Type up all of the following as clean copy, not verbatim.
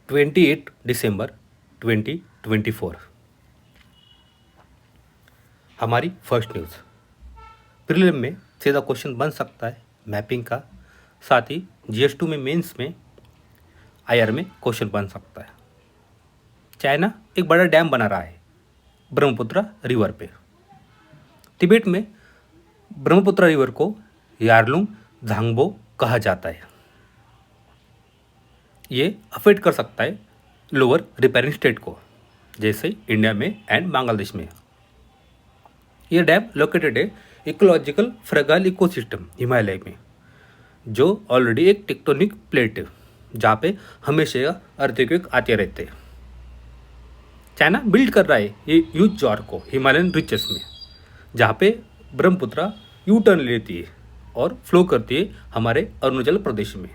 28 दिसंबर 2024। हमारी first news. Prelim में सीधा क्वेश्चन बन सकता है मैपिंग का, साथ ही GS2 में मेंस में IR में क्वेश्चन बन सकता है। चाइना एक बड़ा डैम बना रहा है ब्रह्मपुत्र रिवर पे। तिब्बत में ब्रह्मपुत्र रिवर को यारलुंग झांगबो कहा जाता है। ये अफेक्ट कर सकता है लोअर रिपेयरिंग स्टेट को, जैसे इंडिया में एंड बांग्लादेश में। ये डैम लोकेटेड है इकोलॉजिकल फ्रेगाइल इकोसिस्टम हिमालय में, जो ऑलरेडी एक टेक्टोनिक प्लेट है जहाँ पे हमेशा अर्थक्वेक आते रहते हैं। चाइना बिल्ड कर रहा है ये ह्यूज जॉर को हिमालयन रिचेस में, जहाँ पे ब्रह्मपुत्र यू टर्न लेती है और फ्लो करती है हमारे अरुणाचल प्रदेश में,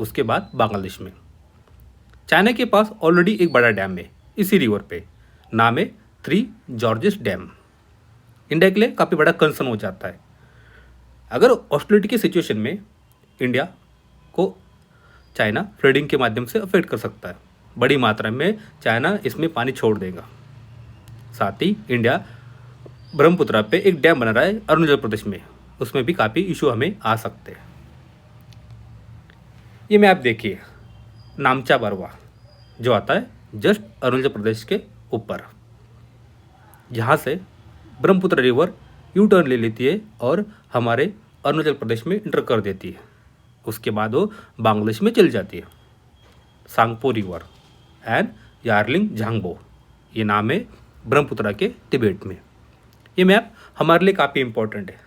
उसके बाद बांग्लादेश में। चाइना के पास ऑलरेडी एक बड़ा डैम है इसी रिवर पे, नाम है 3 जॉर्जेस डैम। इंडिया के लिए काफ़ी बड़ा कंसर्न हो जाता है। अगर ऑस्ट्रेलिया की सिचुएशन में इंडिया को चाइना फ्लडिंग के माध्यम से अफेक्ट कर सकता है, बड़ी मात्रा में चाइना इसमें पानी छोड़ देगा। साथ ही इंडिया ब्रह्मपुत्र पे एक डैम बना रहा है अरुणाचल प्रदेश में, उसमें भी काफ़ी इशू हमें आ सकते हैं। ये मैप देखिए, नामचा बरवा जो आता है जस्ट अरुणाचल प्रदेश के ऊपर, यहाँ से ब्रह्मपुत्र रिवर यू टर्न ले लेती है और हमारे अरुणाचल प्रदेश में इंटर कर देती है। उसके बाद वो बांग्लादेश में चल जाती है। सांगपो रिवर एंड यारलिंग झांगबो, ये नाम है ब्रह्मपुत्र के तिब्बत में। ये मैप हमारे लिए काफ़ी इंपॉर्टेंट है।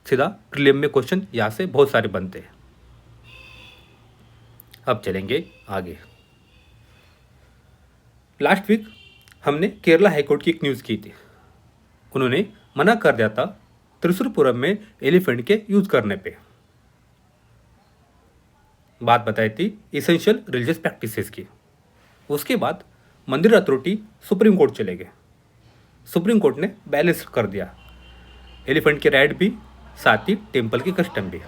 सीधा प्रीलिम में क्वेश्चन यहाँ से बहुत सारे बनते हैं। अब चलेंगे आगे। लास्ट वीक हमने केरला हाईकोर्ट की एक न्यूज़ की थी। उन्होंने मना कर दिया था त्रिशूरपुरम में एलिफेंट के यूज करने पे। बात बताई थी इसेंशियल रिलीजियस प्रैक्टिसेस की। उसके बाद मंदिर अथॉरिटी सुप्रीम कोर्ट चले गए। सुप्रीम कोर्ट ने बैलेंस कर दिया, एलिफेंट के राइट भी, साथ ही टेम्पल की कस्टम भी।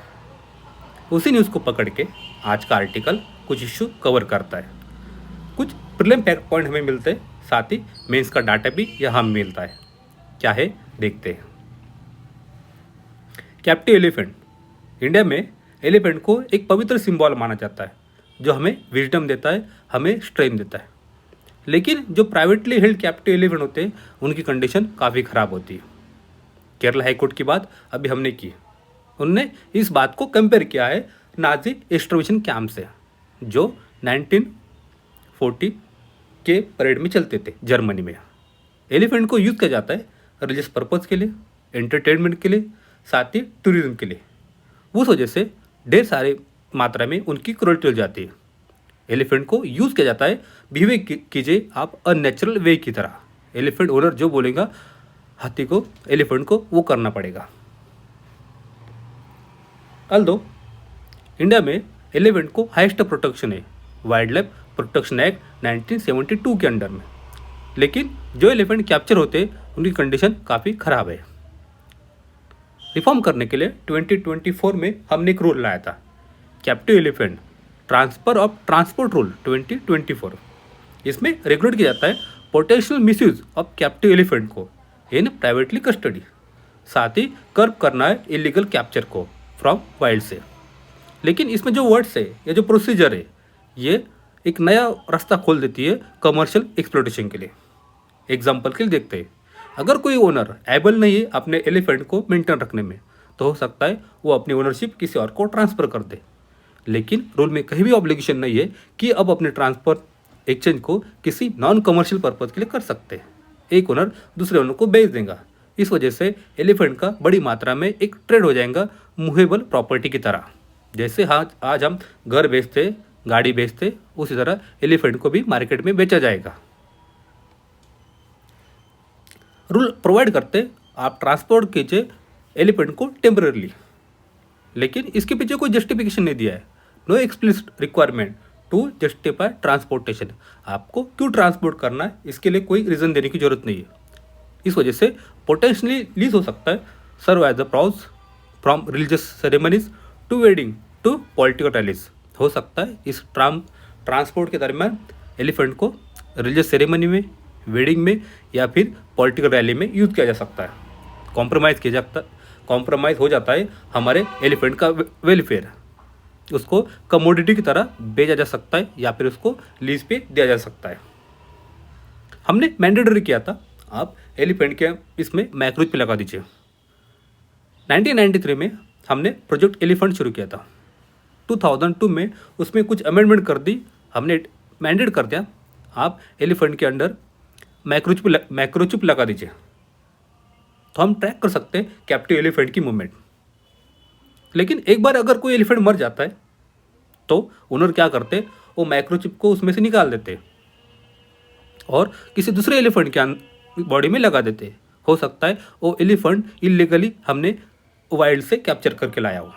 उसी न्यूज़ को पकड़ के आज का आर्टिकल कुछ इश्यू कवर करता है। कुछ प्रीलिम फैक्ट पॉइंट हमें मिलते हैं, साथ ही मेंस का डाटा भी यहाँ मिलता है। क्या है देखते हैं। Captive elephant. इंडिया में एलिफेंट को एक पवित्र सिंबल माना जाता है, जो हमें विजडम देता है, हमें स्ट्रेंथ देता है। लेकिन जो प्राइवेटली हेल्ड कैप्टिव एलिफेंट होते हैं उनकी कंडीशन काफ़ी ख़राब होती है। केरला हाईकोर्ट की बात अभी हमने की। उनने इस बात को कंपेयर किया है नाजी एक्सटर्मिनेशन कैंप से, जो 1940 के परेड में चलते थे जर्मनी में। एलिफेंट को यूज़ किया जाता है रिलीजियस पर्पज़ के लिए, एंटरटेनमेंट के लिए, साथ ही टूरिज्म के लिए। उस वजह से ढेर सारे मात्रा में उनकी क्रूरल्टी हो जाती है। एलिफेंट को यूज़ किया जाता है, बिहेव कीजिए आप अननेचुरल वे की तरह। एलिफेंट ओनर जो बोलेगा हाथी को, एलिफेंट को, वो करना पड़ेगा। अल्दो इंडिया में एलिफेंट को हाईएस्ट प्रोटेक्शन है वाइल्ड लाइफ प्रोटेक्शन एक्ट 1972 के अंडर में। लेकिन जो एलिफेंट कैप्चर होते उनकी कंडीशन काफ़ी ख़राब है। रिफॉर्म करने के लिए 2024 में हमने एक रूल लाया था, captive elephant transfer of transport rule 2024। इसमें रेगुलेट किया जाता है potential misuse of captive elephant को इन प्राइवेटली कस्टडी, साथ ही कर्ब करना है इलीगल कैप्चर को फ्रॉम वाइल्ड से। लेकिन इसमें जो वर्ड्स है या जो प्रोसीजर है, ये एक नया रास्ता खोल देती है कमर्शियल एक्सप्लोटेशन के लिए। एग्जाम्पल के लिए देखते हैं, अगर कोई ओनर एबल नहीं है अपने एलिफेंट को मेंटेन रखने में, तो हो सकता है वो अपनी ओनरशिप किसी और को ट्रांसफ़र कर दे। लेकिन रूल में कहीं भी ऑब्लिगेशन नहीं है कि अब अपने ट्रांसफर एक्सचेंज को किसी नॉन कमर्शियल पर्पज़ के लिए कर सकते हैं। एक ओनर दूसरे ओनर को बेच देगा। इस वजह से एलिफेंट का बड़ी मात्रा में एक ट्रेड हो जाएगा मूवेबल प्रॉपर्टी की तरह। जैसे आज हम घर बेचते, गाड़ी बेचते, उसी तरह एलिफेंट को भी मार्केट में बेचा जाएगा। रूल प्रोवाइड करते आप ट्रांसपोर्ट कीजिए एलिफेंट को टेम्पररी, लेकिन इसके पीछे कोई जस्टिफिकेशन नहीं दिया है। No explicit requirement to justify transportation. आपको क्यों ट्रांसपोर्ट करना है इसके लिए कोई रीज़न देने की जरूरत नहीं है। इस वजह से पोटेंशियली लीज हो सकता है serve as a prowess from religious ceremonies to wedding to political rallies. हो सकता है इस ट्रांसपोर्ट के दरमियान एलिफेंट को रिलीजियस सेरेमनी में, वेडिंग में या फिर पॉलिटिकल रैली में यूज़ किया जा सकता है। कॉम्प्रोमाइज़ हो जाता है हमारे एलिफेंट का वेलफेयर। उसको कमोडिटी की तरह बेचा जा सकता है या फिर उसको लीज पे दिया जा सकता है। हमने मैंडेटरी किया था, आप एलिफेंट के इसमें माइक्रोचिप लगा दीजिए। 1993 में हमने प्रोजेक्ट एलिफेंट शुरू किया था। 2002 में उसमें कुछ अमेंडमेंट कर दी, हमने मैंडेट कर दिया आप एलिफेंट के अंडर माइक्रोचिप लगा दीजिए, तो हम ट्रैक कर सकते हैं कैप्टिव एलिफेंट की मूवमेंट। लेकिन एक बार अगर कोई एलिफेंट मर जाता है तो ओनर क्या करते, वो माइक्रोचिप को उसमें से निकाल देते और किसी दूसरे एलिफेंट के बॉडी में लगा देते। हो सकता है वो एलिफेंट इलीगली हमने वाइल्ड से कैप्चर करके लाया हो।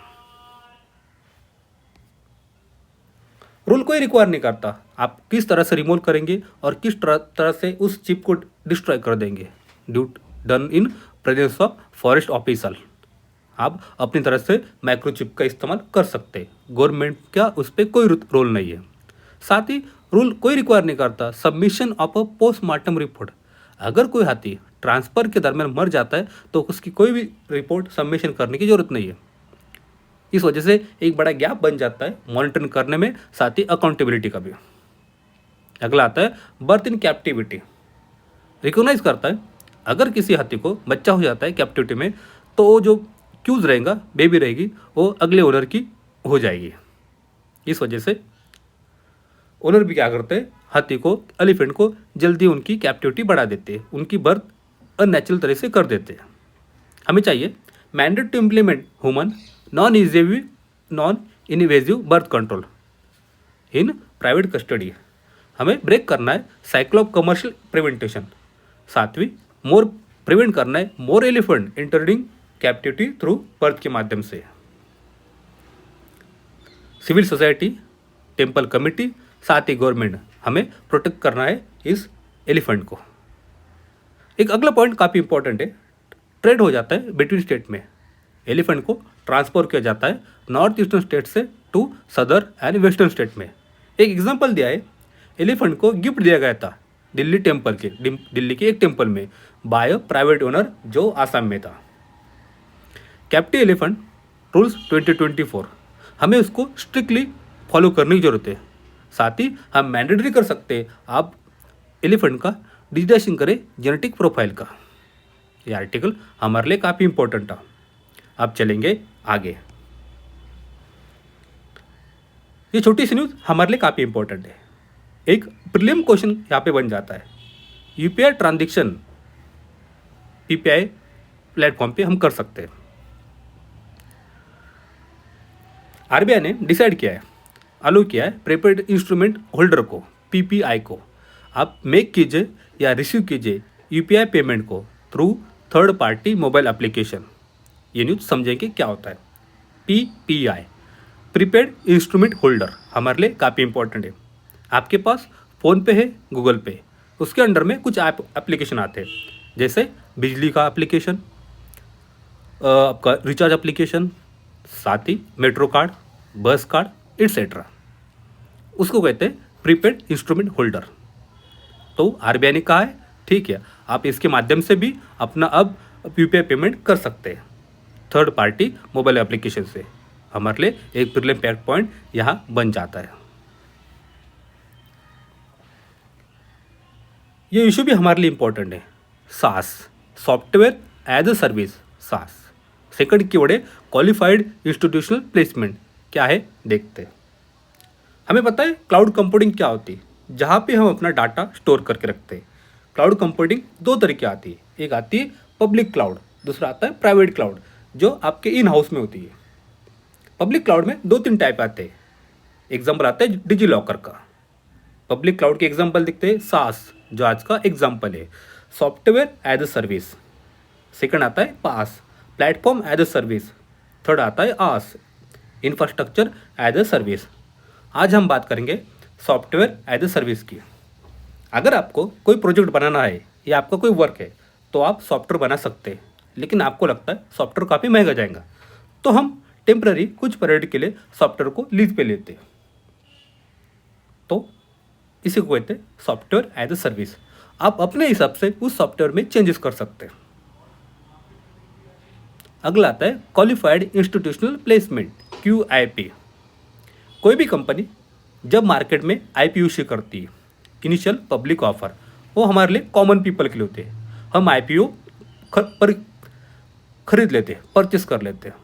रूल कोई रिक्वायर नहीं करता आप किस तरह से रिमूव करेंगे और किस तरह से उस चिप को डिस्ट्रॉय कर देंगे। Done in presence of forest officer आप अपनी तरह से माइक्रोचिप का इस्तेमाल कर सकते हैं। गवर्नमेंट का उस पर कोई रोल नहीं है। साथ ही रूल कोई रिक्वायर नहीं करता submission of a postmortem report. अगर कोई हाथी ट्रांसफ़र के दरमियान मर जाता है तो उसकी कोई भी रिपोर्ट सबमिशन करने की ज़रूरत नहीं है। इस वजह से एक बड़ा गैप बन जाता है मॉनिटरिंग करने में, साथ ही अकाउंटेबिलिटी का भी। अगला आता है बर्थ इन कैप्टिविटी। रिकॉग्नाइज करता है अगर किसी हाथी को बच्चा हो जाता है कैप्टिविटी में तो वो जो क्यूज रहेगा, बेबी रहेगी, वो अगले ओनर की हो जाएगी। इस वजह से ओनर भी क्या करते हैं, हाथी को, एलिफेंट को जल्दी उनकी कैप्टिविटी बढ़ा देते हैं, उनकी बर्थ अननेचुरल तरह से कर देते हैं। हमें चाहिए mandate to implement human non invasive birth control in private custody. हमें ब्रेक करना है साइकिल ऑफ कमर्शियल प्रिवेंटेशन। सातवीं मोर प्रिवेंट करना है more elephant entering captivity through birth के माध्यम से। सिविल सोसाइटी, टेम्पल कमिटी, साथ ही गवर्नमेंट हमें प्रोटेक्ट करना है इस एलिफेंट को। एक अगला पॉइंट काफ़ी इंपॉर्टेंट है, ट्रेड हो जाता है बिटवीन स्टेट में। एलिफेंट को ट्रांसफर किया जाता है नॉर्थ ईस्टर्न स्टेट से टू सदर एंड वेस्टर्न स्टेट में। एक एग्जांपल दिया है, एलिफेंट को गिफ्ट दिया गया था दिल्ली के एक टेम्पल में बाय अ प्राइवेट ओनर जो आसाम में था। कैप्टिव एलिफेंट रूल्स 2024 हमें उसको स्ट्रिक्टली फॉलो करने की जरूरत है। साथ ही हम मैंडेटरी कर सकते हैं आप एलिफेंट का डिजिटाइजेशन करें जेनेटिक प्रोफाइल का। ये आर्टिकल हमारे लिए काफ़ी इंपॉर्टेंट था। अब चलेंगे आगे। ये छोटी सी न्यूज़ हमारे लिए काफ़ी इंपॉर्टेंट है। एक प्रीलिम क्वेश्चन यहाँ पे बन जाता है, यूपीआई ट्रांजेक्शन पीपीआई प्लेटफॉर्म पे हम कर सकते हैं। आरबीआई ने डिसाइड किया है, अलो किया है प्रीपेड इंस्ट्रूमेंट होल्डर को, पीपीआई को, आप मेक कीजिए या रिसीव कीजिए यूपीआई पेमेंट को through third party mobile application. ये न्यूज़ समझेंगे क्या होता है। पीपीआई प्रीपेड इंस्ट्रूमेंट होल्डर हमारे लिए काफ़ी इंपॉर्टेंट है। आपके पास फ़ोनपे है, गूगल पे, उसके अंडर में कुछ एप्लीकेशन आते हैं, जैसे बिजली का एप्लीकेशन, आपका रिचार्ज एप्लीकेशन, साथ ही मेट्रो कार्ड, बस कार्ड एट्सेट्रा। उसको कहते हैं प्रीपेड इंस्ट्रूमेंट होल्डर। तो आरबीआई ने कहा है ठीक है, आप इसके माध्यम से भी अपना अब यूपीआई पेमेंट कर सकते हैं थर्ड पार्टी मोबाइल एप्लीकेशन से। हमारे लिए एक प्रीलिम फैक्ट पॉइंट यहाँ बन जाता है। ये इशू भी हमारे लिए इंपॉर्टेंट है, सास, सॉफ्टवेयर एज अ सर्विस, सास। सेकंड कीवर्ड है क्वालिफाइड इंस्टीट्यूशनल प्लेसमेंट। क्या है देखते हैं। हमें पता है क्लाउड कंप्यूटिंग क्या होती है, जहाँ पे हम अपना डाटा स्टोर करके रखते हैं। क्लाउड कंप्यूटिंग दो तरीके आती है, एक आती है पब्लिक क्लाउड, दूसरा आता है प्राइवेट क्लाउड जो आपके इन हाउस में होती है। पब्लिक क्लाउड में दो तीन टाइप आते हैं। एग्जाम्पल आता है डिजी लॉकर का। पब्लिक क्लाउड के एग्जाम्पल दिखते हैं सास, जो आज का एग्जाम्पल है, software as a service. Second आता है PaaS, platform as a service. Third आता है IaaS, infrastructure as a service. आज हम बात करेंगे सॉफ्टवेयर एज अ सर्विस की। अगर आपको कोई प्रोजेक्ट बनाना है या आपका कोई वर्क है तो आप सॉफ्टवेयर बना सकते हैं, लेकिन आपको लगता है सॉफ्टवेयर काफ़ी महंगा जाएगा, तो हम टेम्पररी कुछ पीरियड के लिए सॉफ्टवेयर को लीज पे लेते हैं। तो इसी को कहते हैं सॉफ्टवेयर एज अ सर्विस। आप अपने हिसाब से उस सॉफ्टवेयर में चेंजेस कर सकते हैं। अगला आता है क्वालिफाइड इंस्टीट्यूशनल प्लेसमेंट, QIP। कोई भी कंपनी जब मार्केट में IPO इश्यू करती है, इनिशियल पब्लिक ऑफर, वो हमारे लिए कॉमन पीपल के लिए होते हैं। हम IPO पर खरीद लेते हैं, परचेस कर लेते हैं।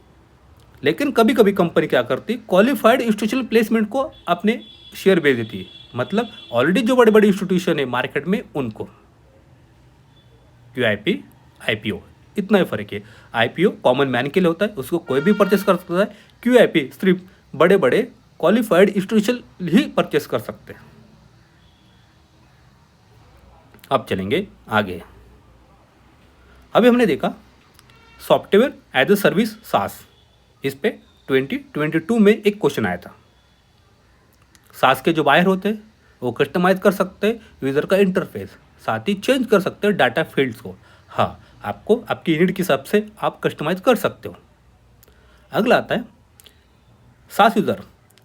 लेकिन कभी कभी कंपनी क्या करती है, क्वालिफाइड इंस्टीट्यूशनल प्लेसमेंट को अपने शेयर बेच देती है, मतलब ऑलरेडी जो बड़े बड़े इंस्टीट्यूशन है मार्केट में उनको। QIP IPO इतना ही फर्क है। IPO कॉमन मैन के लिए होता है, उसको कोई भी परचेस कर सकता है। QIP सिर्फ बड़े बड़े क्वालिफाइड इंस्टीट्यूशन ही परचेस कर सकते हैं। अब चलेंगे आगे। अभी हमने देखा software as a service SaaS। इस पे 2022 में एक क्वेश्चन आया था। SaaS के जो बायर होते हैं वो कस्टमाइज कर सकते हैं यूज़र का इंटरफेस, साथ ही चेंज कर सकते हैं डाटा फील्ड्स को। हाँ, आपको आपकी नीड के हिसाब से आप कस्टमाइज कर सकते हो। अगला आता है SaaS यूज़र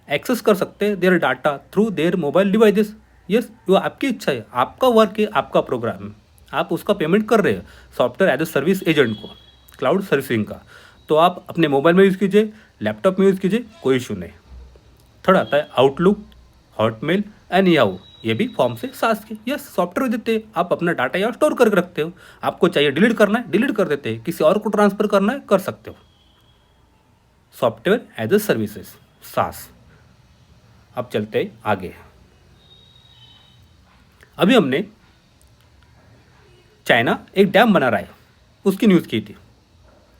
एक्सेस कर सकते हैं their data through their mobile devices. Yes, वो आपकी इच्छा है, आपका वर्क है, आपका प्रोग्राम है, आप उसका पेमेंट कर रहे हैं software as a service agent को, क्लाउड सर्विसिंग का। तो आप अपने मोबाइल में यूज़ कीजिए, लैपटॉप में यूज़ कीजिए, कोई इशू नहीं। थर्ड आता है आउटलुक, हॉटमेल एंड याहू। ये भी फॉर्म से SaaS के यस सॉफ्टवेयर देते हैं। आप अपना डाटा यहाँ स्टोर करके रखते हो, आपको चाहिए डिलीट करना है डिलीट कर देते हैं, किसी और को ट्रांसफर करना है कर सकते हो। Software as a services SaaS। अब चलते हैं आगे। अभी हमने चाइना एक डैम बना रहा है, उसकी न्यूज़ की थी।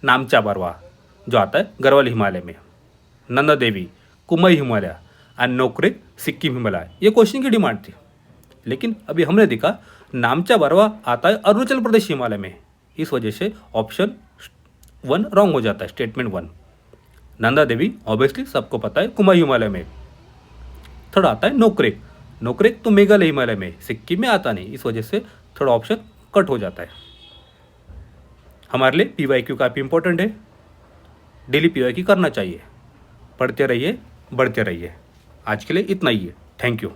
नामचा बरवा जो आता है गढ़वाल हिमालय में, नंदा देवी कुमाई हिमालय एंड नोकरेक सिक्किम हिमालय, ये क्वेश्चन की डिमांड थी। लेकिन अभी हमने देखा नामचा बरवा आता है अरुणाचल प्रदेश हिमालय में, इस वजह से ऑप्शन 1 रॉन्ग हो जाता है, स्टेटमेंट 1। नंदा देवी ऑब्वियसली सबको पता है कुमाई हिमालय में। थर्ड आता है नोकरेक, नोकरेक तो मेघालय हिमालय में, सिक्किम में आता नहीं, इस वजह से थर्ड ऑप्शन कट हो जाता है। हमारे लिए PYQ काफ़ी इंपॉर्टेंट है, डेली PYQ करना चाहिए। पढ़ते रहिए, बढ़ते रहिए। आज के लिए इतना ही है। Thank you.